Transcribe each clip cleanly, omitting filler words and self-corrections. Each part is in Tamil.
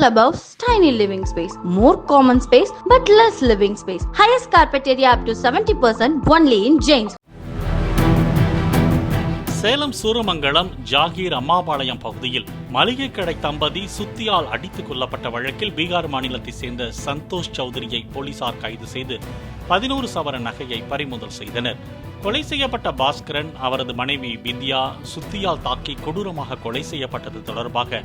clubhouse, tiny living space, more common space but less living space. Highest carpet area up to 70% only in James. Salem Suramangalam Zakir Ammapalayam பகுதியில் மளிகை கடை தம்பதி சுத்தியால் அடித்துக் கொல்லப்பட்ட வழக்கில் பீகார் மாநிலத்தை சேர்ந்த சந்தோஷ் சௌத்ரியை போலீசார் கைது செய்து 11 சவரன் நகையை பறிமுதல் செய்தனர். கொலை செய்யப்பட்ட பாஸ்கரன், அவரது மனைவி பிந்தியா சுத்தியால் தாக்கி கொடூரமாக கொலை செய்யப்பட்டது தொடர்பாக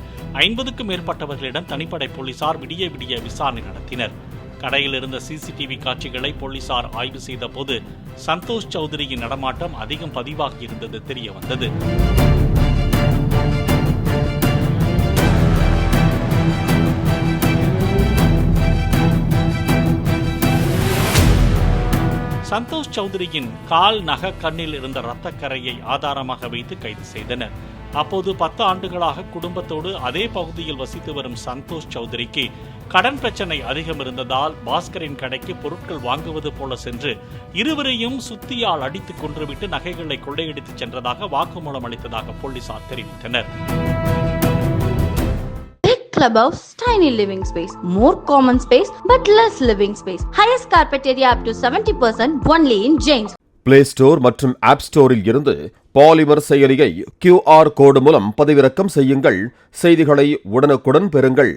50க்கும் மேற்பட்டவர்களிடம் தனிப்படை போலீசார் விடிய விடிய விசாரணை நடத்தினர். கடையில் இருந்த சிசிடிவி காட்சிகளை போலீசார் ஆய்வு செய்த போது சந்தோஷ் சௌத்ரியின் நடமாட்டம் அதிகம் பதிவாகி இருந்தது தெரிய வந்தது. சந்தோஷ் சௌத்ரியின் கால் நக கண்ணில் இருந்த இரத்தக்கரையை ஆதாரமாக வைத்து கைது செய்தனர். அப்போது 10 ஆண்டுகளாக குடும்பத்தோடு அதே பகுதியில் வசித்து வரும் சந்தோஷ் சௌத்ரிக்கு கடன் பிரச்சனை அதிகம் இருந்ததால் பாஸ்கரின் கடைக்கு பொருட்கள் வாங்குவது போல சென்று இருவரையும் சுத்தியால் அடித்துக் கொன்றுவிட்டு நகைகளை கொள்ளையடித்து சென்றதாக வாக்குமூலம் அளித்ததாக போலீசார் தெரிவித்தனர். Clubhouse, tiny living space, more common space but less living space. Highest carpet area up to 70% only in James. Play Store மற்றும் App Storeல் இருந்து பாலிமர் செயலியை QR கோடு மூலம் பதிவிறக்கம் செய்யுங்கள். செய்திகளை உடனுக்குடன் பெறுங்கள்.